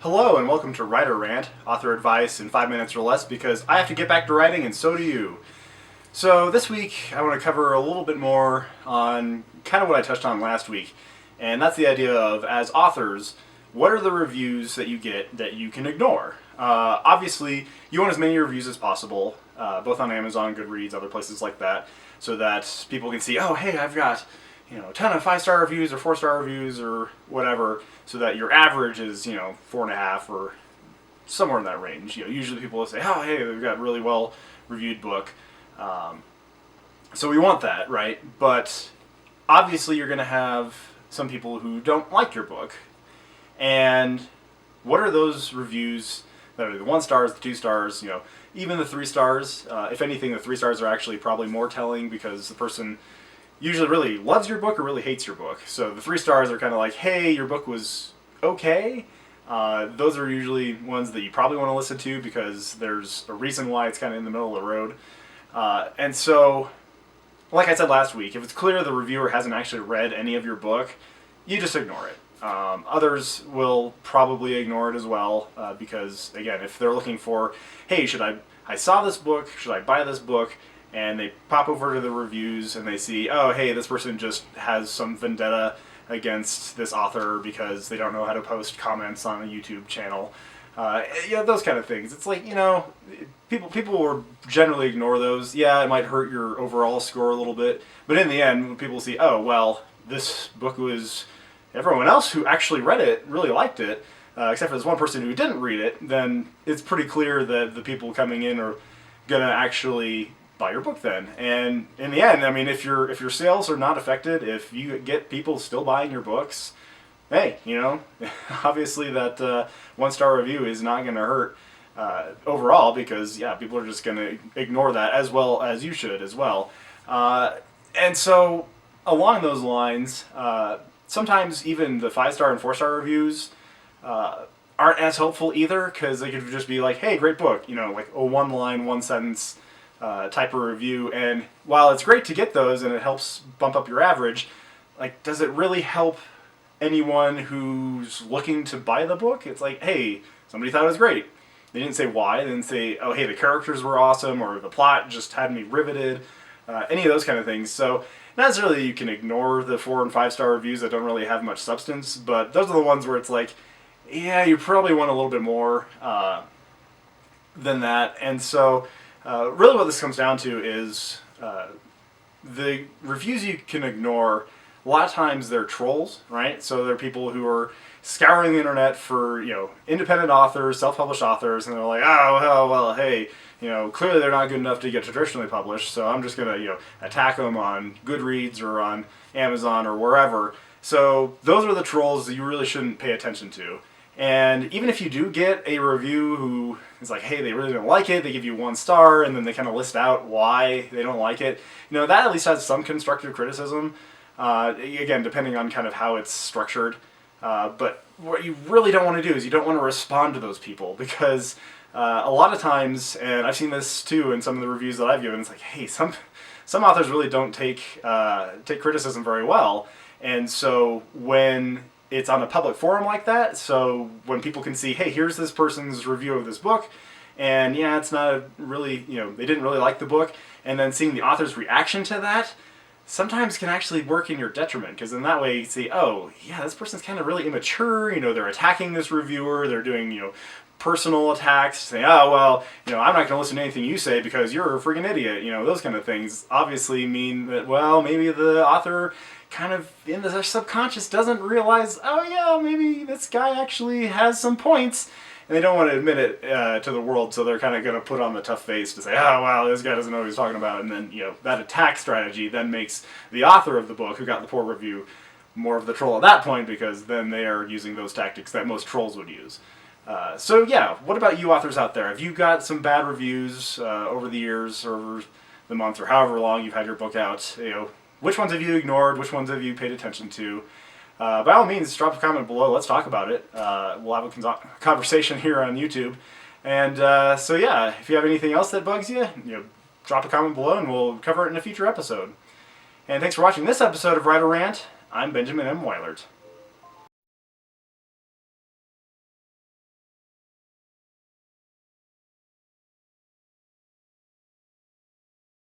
Hello and welcome to Writer Rant, author advice in 5 minutes or less because I have to get back to writing and so do you. So this week I want to cover a little bit more on kind of what I touched on last week, and that's the idea of, as authors, what are the reviews that you get that you can ignore? Obviously, you want as many reviews as possible, both on Amazon, Goodreads, other places like that, so that people can see, oh hey, I've got a ton of 5-star reviews or 4-star reviews or whatever, so that your average is 4.5 or somewhere in that range. Usually people will say, oh hey, they've got a really well reviewed book, so we want that, right? But obviously you're going to have some people who don't like your book, and what are those reviews that are the 1 stars, the 2 stars, even the 3 stars? If anything, the 3 stars are actually probably more telling because the person usually really loves your book or really hates your book. So the 3 stars are kind of like, hey, your book was okay. Those are usually ones that you probably want to listen to because there's a reason why it's kind of in the middle of the road. And so, like I said last week, if it's clear the reviewer hasn't actually read any of your book, you just ignore it. Others will probably ignore it as well because, again, if they're looking for, hey, I saw this book, should I buy this book? And they pop over to the reviews and they see, oh hey, this person just has some vendetta against this author because they don't know how to post comments on a YouTube channel. Those kind of things. It's like, people will generally ignore those. Yeah, it might hurt your overall score a little bit, but in the end, when people see, oh well, this book was, everyone else who actually read it really liked it, except for this one person who didn't read it, then it's pretty clear that the people coming in are gonna actually buy your book then. And in the end, I mean, if your sales are not affected, if you get people still buying your books, hey, obviously that 1-star review is not going to hurt overall because, yeah, people are just going to ignore that, as well as you should as well. And so along those lines, sometimes even the 5-star and 4-star reviews aren't as helpful either, because they could just be like, hey, great book, like a 1-line, 1-sentence type of review, and while it's great to get those and it helps bump up your average, like, does it really help anyone who's looking to buy the book? It's like, hey, somebody thought it was great. They didn't say why. They didn't say, oh hey, the characters were awesome, or the plot just had me riveted, any of those kind of things. So not necessarily you can ignore the 4 and 5-star reviews that don't really have much substance, but those are the ones where it's like, yeah, you probably want a little bit more than that. And so really what this comes down to is the reviews you can ignore, a lot of times they're trolls, right? So they're people who are scouring the internet for, independent authors, self-published authors, and they're like, oh, well, hey, clearly they're not good enough to get traditionally published, so I'm just going to, attack them on Goodreads or on Amazon or wherever. So those are the trolls that you really shouldn't pay attention to. And even if you do get a review who is like, hey, they really didn't like it, they give you 1 star, and then they kind of list out why they don't like it, that at least has some constructive criticism, again, depending on kind of how it's structured. But what you really don't want to do is you don't want to respond to those people, because a lot of times, and I've seen this too in some of the reviews that I've given, it's like, hey, some authors really don't take criticism very well, and so when it's on a public forum like that, so when people can see, hey, here's this person's review of this book, and yeah, it's not really, they didn't really like the book, and then seeing the author's reaction to that sometimes can actually work in your detriment, because in that way you see, oh, yeah, this person's kind of really immature, they're attacking this reviewer, they're doing, personal attacks, saying, oh, well, I'm not going to listen to anything you say because you're a freaking idiot, those kind of things obviously mean that, well, maybe the author kind of in the subconscious doesn't realize, oh yeah, maybe this guy actually has some points, and they don't want to admit it to the world, so they're kind of going to put on the tough face to say, oh wow, this guy doesn't know what he's talking about, and then that attack strategy then makes the author of the book who got the poor review more of the troll at that point, because then they are using those tactics that most trolls would use. So yeah, what about you authors out there? Have you got some bad reviews over the years, or over the month, or however long you've had your book out? Which ones have you ignored? Which ones have you paid attention to? By all means, drop a comment below. Let's talk about it. We'll have a conversation here on YouTube. And so yeah, if you have anything else that bugs you, drop a comment below and we'll cover it in a future episode. And thanks for watching this episode of Writer Rant. I'm Benjamin M. Weilert.